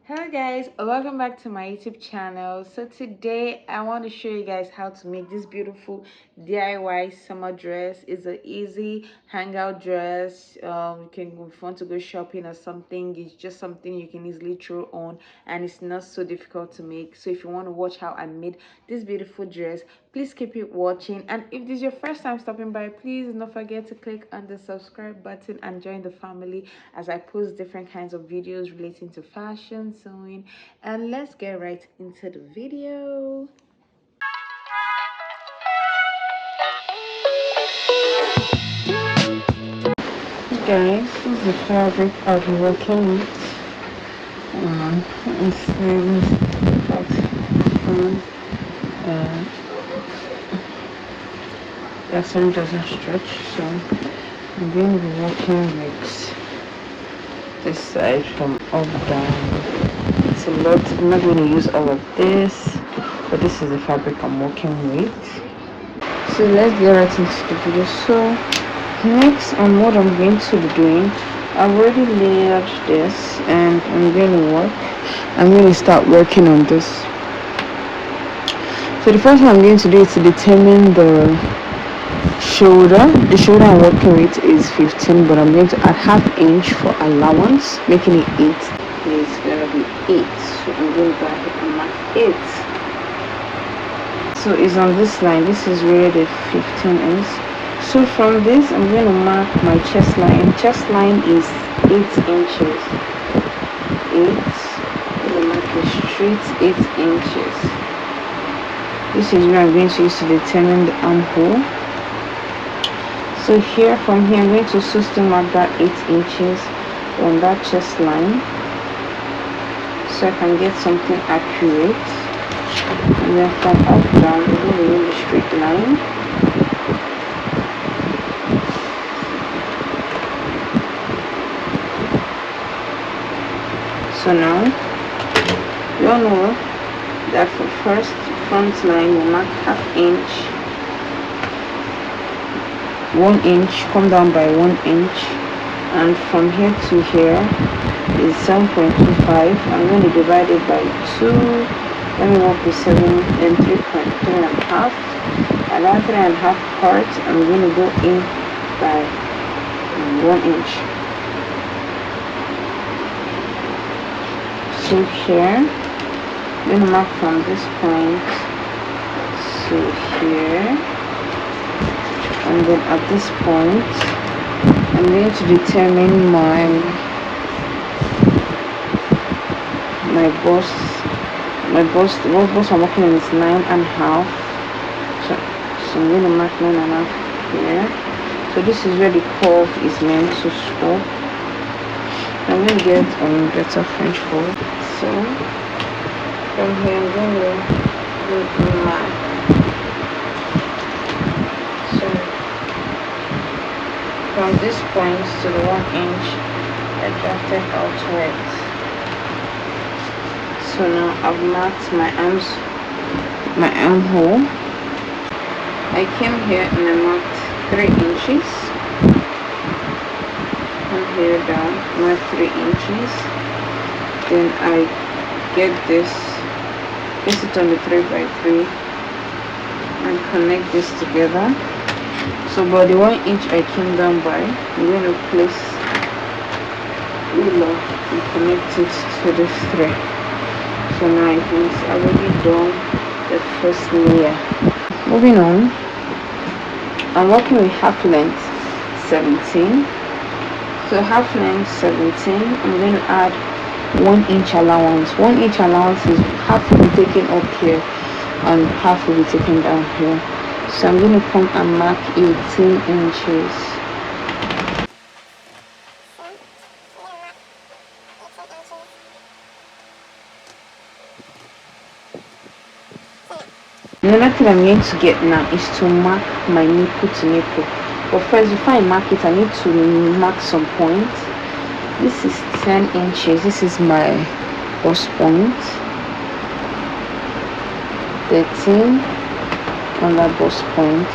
Hello guys, welcome back to my YouTube channel. So today I want to show you guys how to make this beautiful DIY summer dress. It's an easy hangout dress. You can, if you want to go shopping or something, it's just something you can easily throw on and it's not so difficult to make. So if you want to watch how I made this beautiful dress, please keep it watching. And if this is your first time stopping by, please don't forget to click on the subscribe button and join the family as I post different kinds of videos relating to fashion, sewing, and let's get right into the video. Guys, this is the fabric I'll be working with. Let's see the sun doesn't stretch, so I'm going to be working with this side from up down. It's a lot. I'm not going to use all of this, but this is the fabric I'm working with. So let's get right into the video. So next, what I'm going to be doing, I've already layered this and I'm going to start working on this. So the first thing I'm going to do is to determine the shoulder. The shoulder I'm working with is 15, but I'm going to add half inch for allowance, making it 8. It's going to be 8, so I'm going to go ahead and mark 8. So it's on this line. This is where the 15 is. So from this, I'm going to mark my chest line. Chest line is 8 inches. 8. I'm going to mark a straight 8 inches. This is where I'm going to use to determine the armhole. So here, from here, I'm going to still mark that 8 inches on that chest line, so I can get something accurate. And then from up down, we're going to use a straight line. So now, you all know that for first front line, we'll mark half inch, 1 inch, come down by 1 inch, and from here to here is 7.25. I'm going to divide it by 2. Let me work with 7 and 3.5, and that 3.5 part I'm going to go in by 1 inch. So here I'm going to mark from this point to here, and then at this point I'm going to determine my bust. The bust I'm working on is 9.5. So I'm going to mark 9.5 here. So this is where the curve is meant to stop. I'm going to get better French fold. So from here I'm going to mark. So from this point to the 1 inch, I drafted outwards. So now I've marked my armhole. I came here and I marked 3 inches. From here down, mark 3 inches. Then I get this, place it on the 3x3 and connect this together. So by the 1 inch I came down by, I'm going to place ruler and connect it to this thread. So now it means I've already done the first layer. Moving on, I'm working with half length 17. So half length 17, I'm going to add 1 inch allowance. 1 inch allowance is half will be taken up here and half will be taken down here. So I'm going to come and mark 18 inches. Another thing I'm going to get now is to mark my nipple to nipple. But first, before I mark it, I need to mark some points. This is 10 inches. This is my bust point. 13 on that bust point,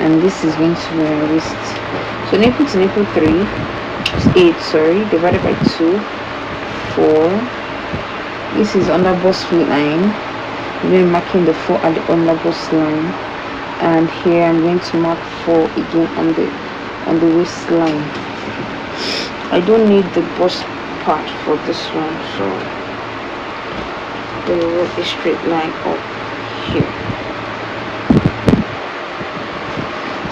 and this is going to be my wrist. So nipple to nipple 3 is 8, sorry, divided by 2, 4, This is under bust line. I'm going to marking the 4 at the under bust line, and here I'm going to mark 4 again on the waistline. I don't need the bust part for this one, so I'm going to work a straight line up here.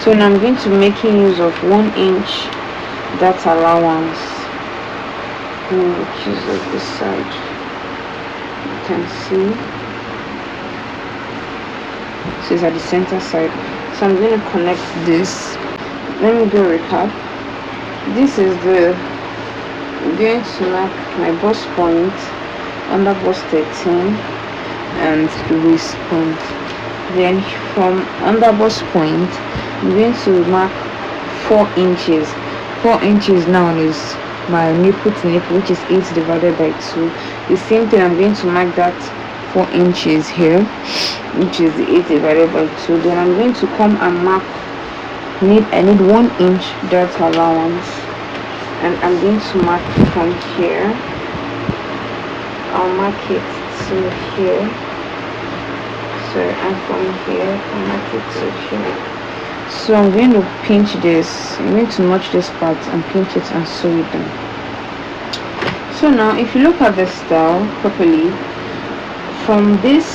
So now I'm going to making use of 1 inch that allowance, which is at this side. You can see, so it's at the center side. So I'm going to connect this. Let me go recap. This is the, I'm going to mark my bust point under bust 13 and the waist point. Then from under bust point, I'm going to mark 4 inches. 4 inches now is my nipple to nipple, which is 8 divided by 2. The same thing, I'm going to mark that 4 inches here, which is 8 divided by 2. Then I'm going to come and mark, I need 1 inch dirt allowance, and I'm going to mark from here. I'll mark it to here. So, and from here I'll mark it to here. So I'm going to pinch this. I'm going to notch this part and pinch it and sew it down. So now if you look at the style properly, from this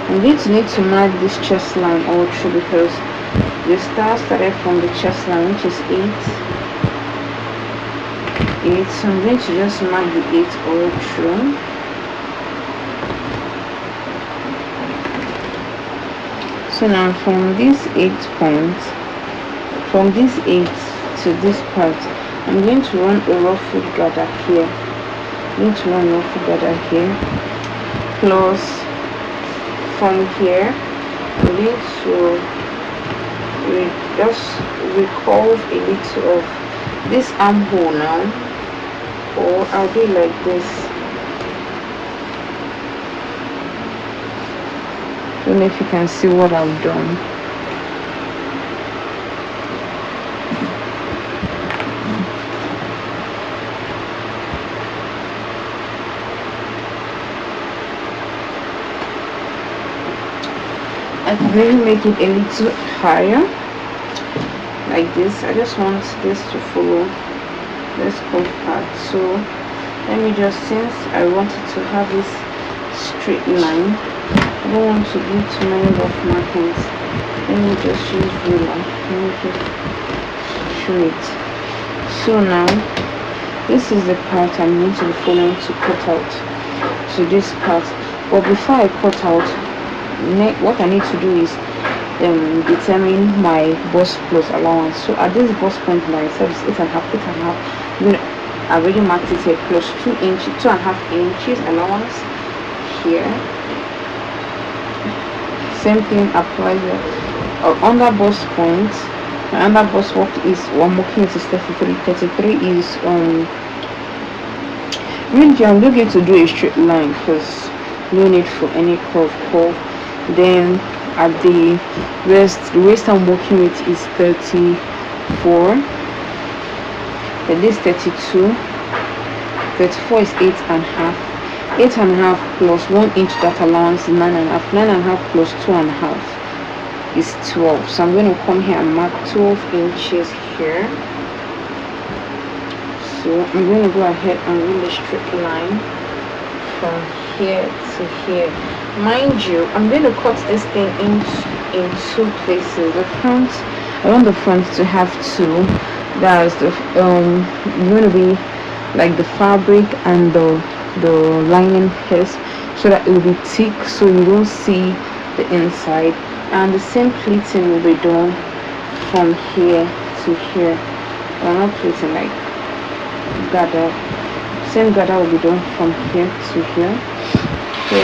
I'm going to need to mark this chest line all through, because the style started from the chest line, which is 8. So I'm going to just mark the 8 all through. So now from this 8 point, from this 8 to this part, I'm going to run a ruffled gather here. I'm going to run a ruffled gather here, plus from here I'm going to just recurve a little of this armhole now, or I'll do it like this. I don't know if you can see what I've done. I can maybe make it a little higher, like this. I just want this to follow this curve part. So let me just, since I wanted to have this straight line, I don't want to do too many rough markings. Let me just use ruler. Let me just show it. So now this is the part I'm going to be following to cut out. So this part, but before I cut out, what I need to do is determine my bust plus allowance. So at this bust point by itself is 8.5, 8.5. I already marked it here, plus 2 inches, 2.5 inches allowance here. Same thing applies under bust point. Under bust work is one marking is 33. 33 is I'm going to do a straight line because no need for any curve. Then at the waist I'm working with is 34. Then this 32. 34 is 8.5. 8.5 plus 1 inch that allowance is 9.5. 9.5 plus 2.5 is 12. So I'm going to come here and mark 12 inches here. So I'm going to go ahead and run a straight line from here to here. Mind you, I'm going to cut this thing in 2 places. The front, I want the front to have 2. That's the going to be like the fabric and the lining piece, so that it will be thick so you don't see the inside, and the same pleating will be done from here to here. I'm not pleating like gather, same gather will be done from here to here. So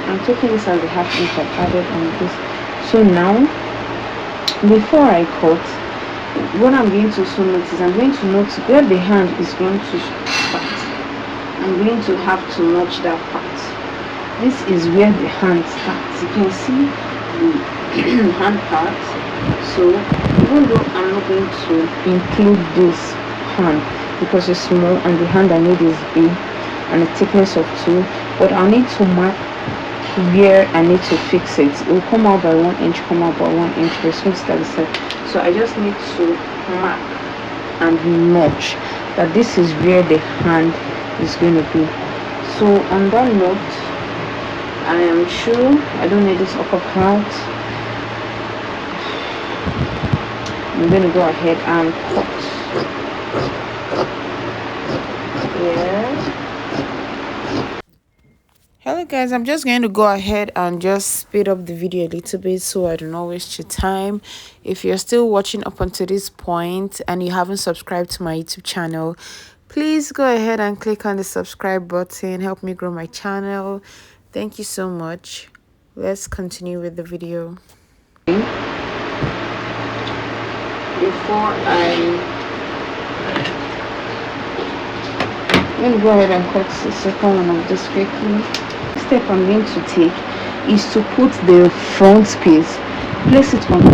I'm taking this as the half inch I've added on this. So now before I cut, what I'm going to also notice, I'm going to notice where the hand is going to start. I'm going to have to notch that part. This is where the hand starts. You can see the hand part. So even though I'm not going to include this hand because it's small and the hand I need is big, and a thickness of 2, but I need to mark where I need to fix it. It will come out by 1 inch, come out by 1 inch, but it's going to start the side. So I just need to mark and notch that this is where the hand is going to be. So on that note, I am sure I don't need this upper part. I'm going to go ahead and cut. Yeah. Hello guys, I'm just going to go ahead and just speed up the video a little bit so I do not waste your time. If you're still watching up until this point and you haven't subscribed to my YouTube channel, please go ahead and click on the subscribe button. Help me grow my channel. Thank you so much. Let's continue with the video. Before I'm going to go ahead and cut the second one of this quickly. The step I'm going to take is to put the front piece, place it on the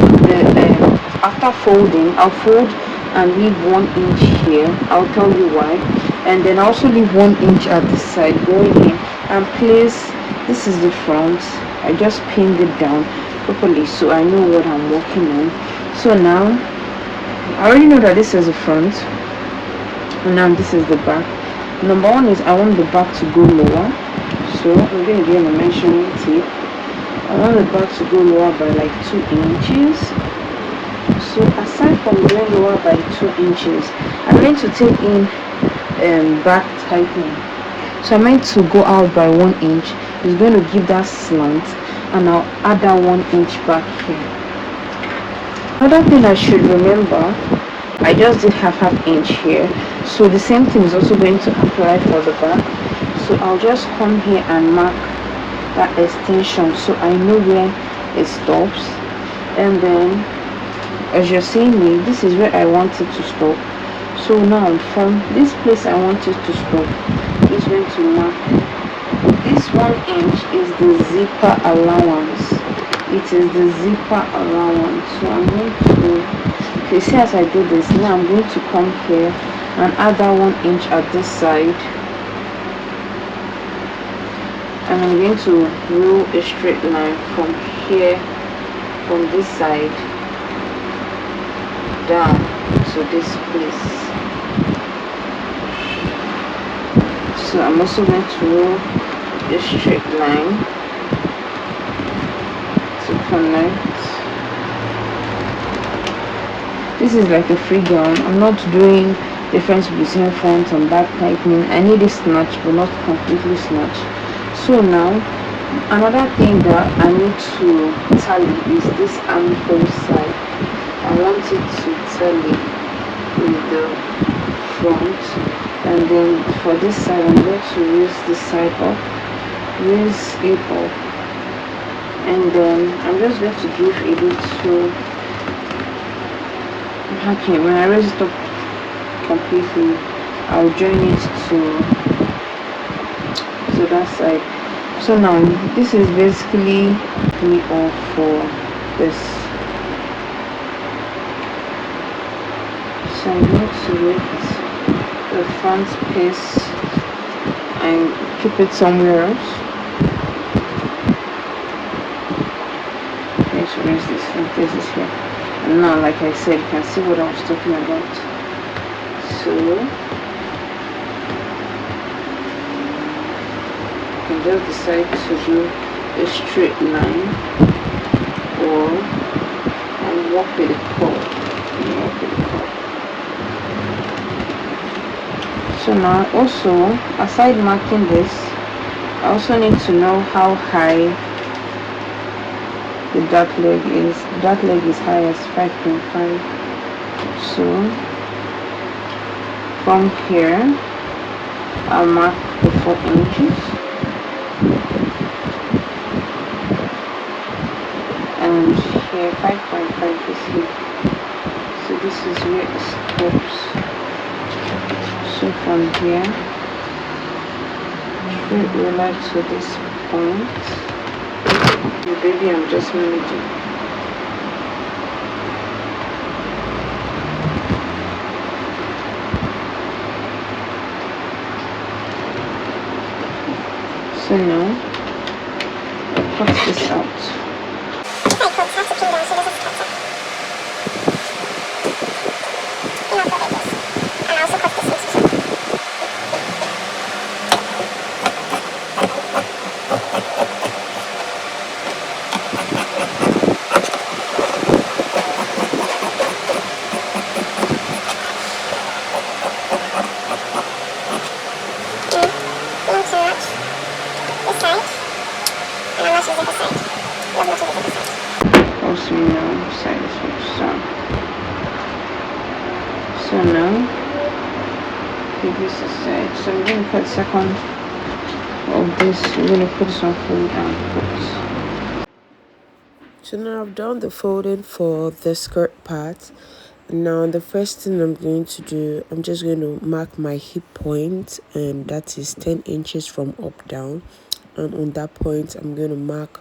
after folding. I'll fold and leave 1 inch here. I'll tell you why. And then also leave 1 inch at the side, going in and place. This is the front. I just pinned it down properly so I know what I'm working on. So now I already know that this is the front and now this is the back. Number 1 is I want the back to go lower, so I'm going to get a measuring tape. I want the back to go lower by like 2 inches. So aside from going lower by 2 inches, I'm going to take in back tightening. So I'm going to go out by 1 inch. It's going to give that slant, and I'll add that 1 inch back here. Another thing I should remember, I just did half inch here, so the same thing is also going to apply for the back. So I'll just come here and mark that extension so I know where it stops. And then as you're seeing me, this is where I want it to stop. So now from this place I want it to stop, I'm going to mark. This 1 inch is the zipper allowance. It is the zipper allowance. So I'm going to, you see, as I do this, now I'm going to come here and add that 1 inch at this side, and I'm going to rule a straight line from here, from this side down to this place. So I'm also going to rule a straight line to connect. This is like a free gown. I'm not doing difference between front and back tightening. I need it snatched but not completely snatched. So now another thing that I need to tally is this armhole side. I want it to tally with the front, and then for this side I'm going to raise this side up, raise it up, and then I'm just going to give a little. Okay, when I raise it up completely, I'll join it to that side. So now this is basically me all for this. So I'm going to lift the front piece and keep it somewhere else. Okay, so raise this front piece is here. And now, like I said, you can see what I was talking about. So you can just decide to do a straight line, or and walk with a curve. So now, also aside marking this, I also need to know how high the dark leg is. Dark leg is high as 5.5. So from here I'll mark the 4 inches, and here 5.5 is here. So this is where it stops. So from here straight ruler to this point. Baby, I'm just managing. So now I'll cut this out. If I cut, have to pin down so it doesn't scatter. And I'll cut like this. And I also cut this one too. Not too much. This side. And I'm not using this side. Not much using this side. Also, side is switch. So now this aside. So I'm going to cut second of this. We're going to put this one fold and put. So now I've done the folding for the skirt part. Now the first thing I'm going to do, I'm just going to mark my hip point, and that is 10 inches from up down. And on that point I'm going to mark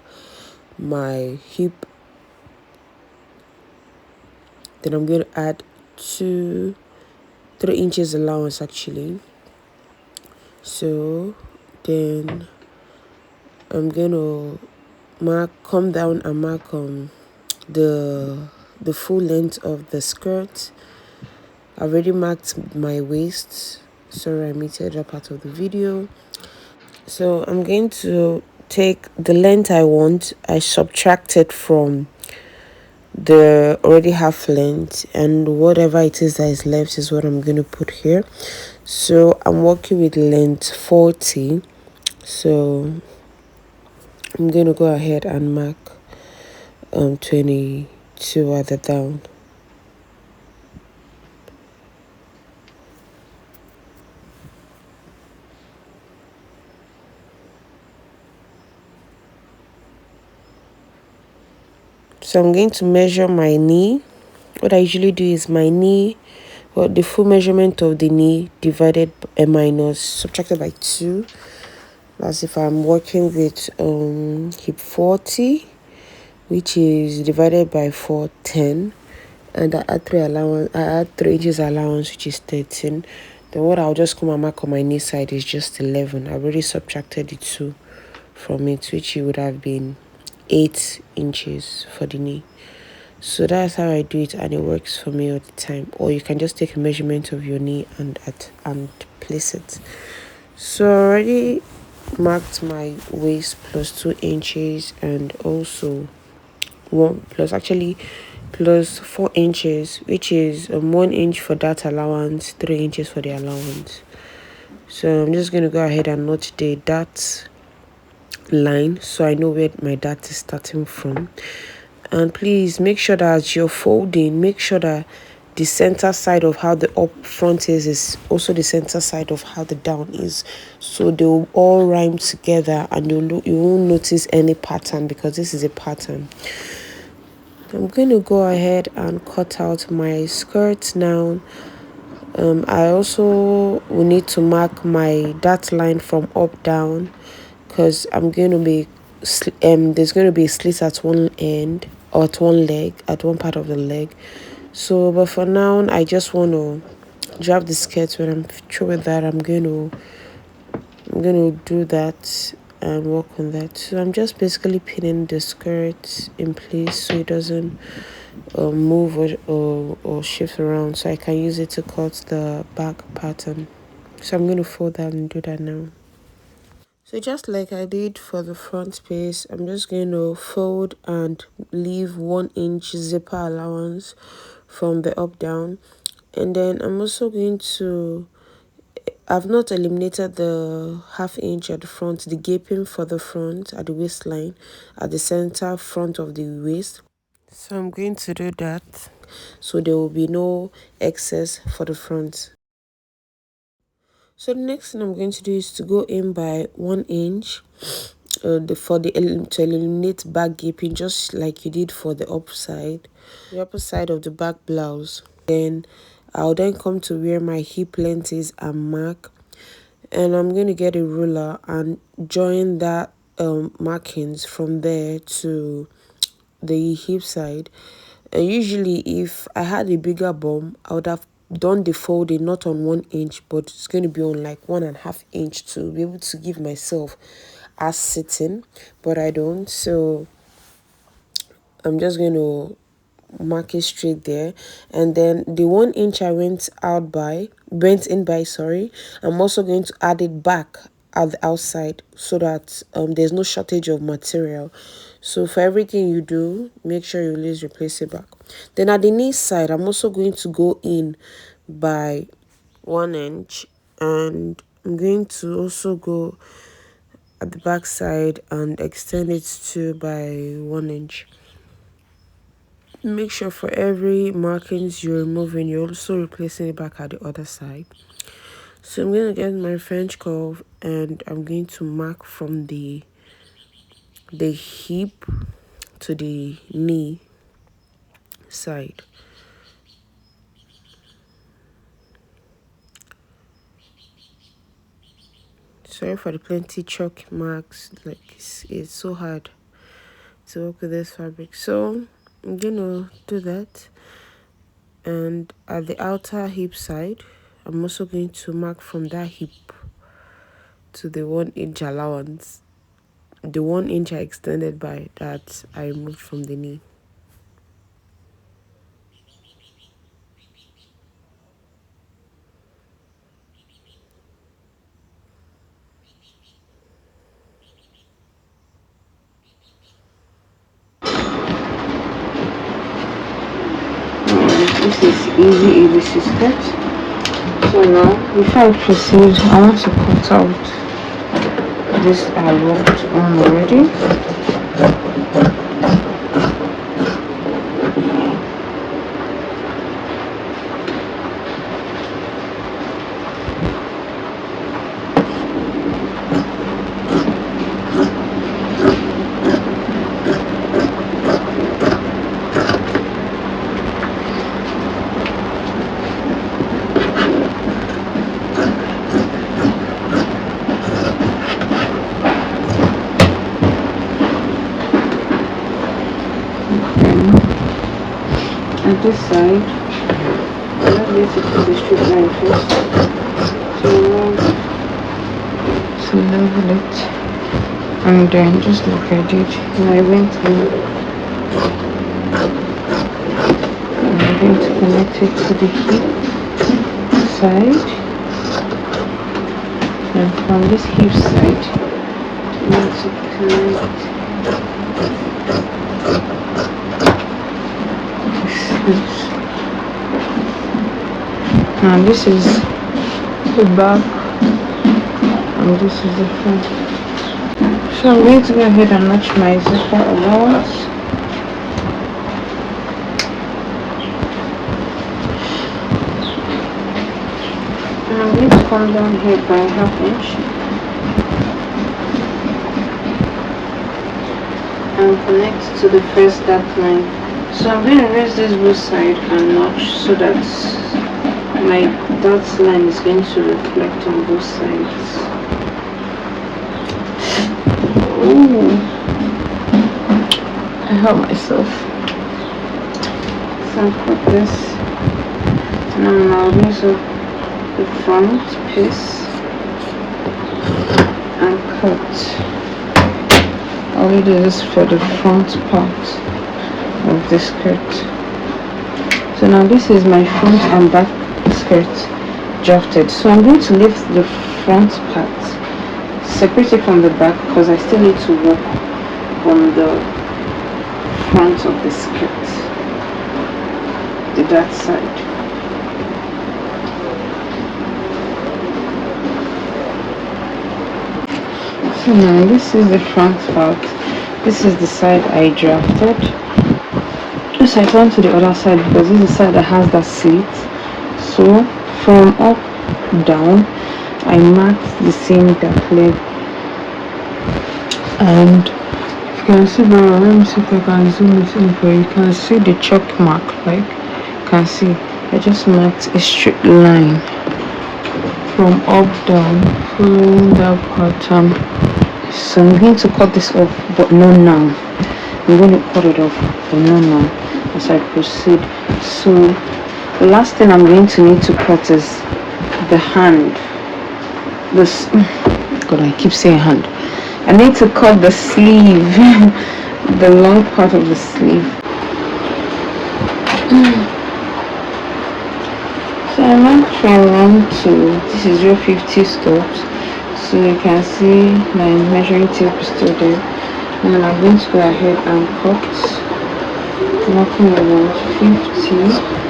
my hip. Then I'm going to add 3 inches allowance actually. So then I'm going to come down and mark the full length of the skirt. I already marked my waist. Sorry, I omitted that part of the video. So I'm going to take the length I want. I subtracted from the already half length, and whatever it is that is left is what I'm going to put here. So I'm working with length 40. So I'm going to go ahead and mark 22 at the down. So I'm going to measure my knee. What I usually do is my knee, well, the full measurement of the knee divided minus subtracted by 2. That's if I'm working with hip 40, which is divided by 410, and I add 3 inches allowance, which is 13. Then what I'll just come and mark on my knee side is just 11. I've already subtracted the 2 from it, which would have been 8 inches for the knee. So that's how I do it, and it works for me all the time. Or you can just take a measurement of your knee and place it. So I already marked my waist plus 2 inches, and also plus 4 inches, which is 1 inch for that allowance, 3 inches for the allowance. So I'm just going to go ahead and note the dart line so I know where my dart is starting from. And please make sure that as you're folding, make sure that the center side of how the up front is also the center side of how the down is, so they'll all rhyme together, and you won't notice any pattern, because this is a pattern. I'm going to go ahead and cut out my skirt now. I also will need to mark my dart line from up down, because I'm going to be there's going to be a slit at one end, or at one leg, at one part of the leg. So but for now I just want to drop the skirt. When I'm through with that, I'm going to do that and work on that. So I'm just basically pinning the skirt in place so it doesn't move or shift around, so I can use it to cut the back pattern. So I'm going to fold that and do that now. So just like I did for the front piece, I'm just going to fold and leave 1 inch zipper allowance from the up down. And then I'm also going to, I've not eliminated the ½ inch at the front, the gaping for the front at the waistline, at the center front of the waist. So I'm going to do that, so there will be no excess for the front. So the next thing I'm going to do is to go in by 1 inch to eliminate back gaping, just like you did for the upper side of the back blouse. Then I'll then come to where my hip length is and mark, and I'm going to get a ruler and join that markings from there to the hip side. And usually if I had a bigger bum, I would have done the folding not on 1 inch, but it's going to be on like 1.5 inch to be able to give myself as sitting, but I don't, so I'm just going to mark it straight there. And then the 1 inch I went in by, sorry, I'm also going to add it back at the outside so that there's no shortage of material. So for everything you do, make sure you always replace it back. Then at the knee side, I'm also going to go in by 1 inch, and I'm going to also go at the back side and extend it to by 1 inch. Make sure for every markings you're removing, you're also replacing it back at the other side. So I'm going to get my French curve, and I'm going to mark from the hip to the knee side. Sorry for the plenty chalk marks, like it's so hard to work with this fabric. So I'm gonna do that, and at the outer hip side, I'm also going to mark from that hip to the 1 inch allowance, the 1 inch I extended by that I removed from the knee. This is easy step. So now, before I proceed, I want to cut out this I worked on already. At this side, I'm going to put the straight line first. So level it, and then just like I did, and I went in, and I'm going to connect it to the hip side, and from this hip side, I'm going to connect this. Now this is the back, and this is the front. So I'm going to go ahead and match my zipper allowance. And I'm going to come down here by 1/2 inch and connect to the first dark line. So I'm going to raise this both side and notch so that my dot line is going to reflect on both sides. Ooh, I help myself. So I'll put this, and I'll raise up the front piece and cut. I'll do this for the front part of the skirt. So now this is my front and back skirt drafted. So I'm going to lift the front part, separate it from the back because I still need to work on the front of the skirt, that side. So now this is the front part, this is the side I drafted. Just I turn to the other side because this is the side that has that slit. So from up down I marked the same dark leg, and you can see very well. Let me see if I can zoom it in for you. You can see the chalk mark, like you can see I just marked a straight line from up down following that pattern. So I'm going to cut this off, but not now. I'm going to cut it off, but not now, as I proceed. So the last thing I'm going to need to cut is the hand. This, God, I keep saying hand. I need to cut the sleeve, the long part of the sleeve. So I'm not trying to, this is your 50 stops. So you can see my measuring tape is still there. And I'm going to go ahead and cut, marking around 50.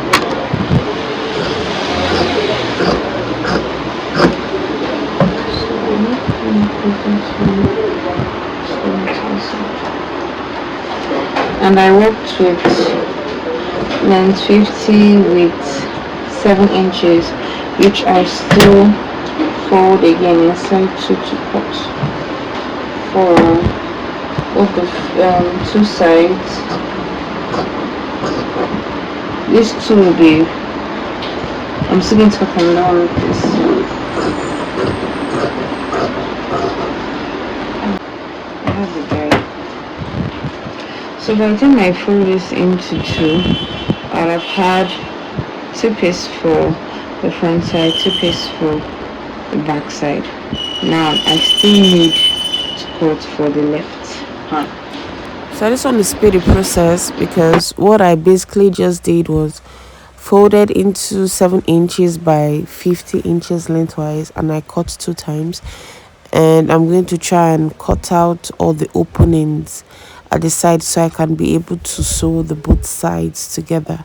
And I worked with length 50 with 7 inches, which I still fold again inside to cut for both the two sides. These two will be, I'm still going to cut along with this. I have the guide. So by the time I fold this into two, I'll have had 2 pieces for the front side, 2 pieces for the back side. Now I still need to cut for the left hand. So I just want to speed the process because what I basically just did was folded into 7 inches by 50 inches lengthwise, and I cut 2 times. And I'm going to try and cut out all the openings at the side so I can be able to sew the both sides together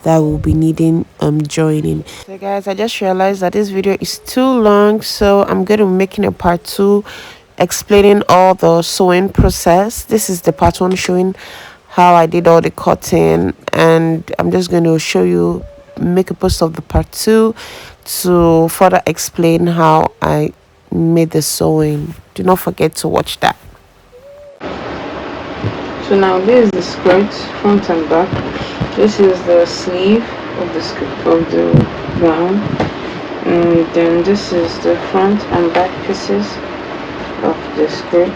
that will be needing joining. So guys, I just realized that this video is too long, so I'm going to be making a part 2 explaining all the sewing process. This is the part 1 showing how I did all the cutting, and I'm just going to show you, make a post of the part 2 to further explain how I made the sewing. Do not forget to watch that. So now this is the skirt, front and back. This is the sleeve of the skirt of the gown, and then this is the front and back pieces of the skirt.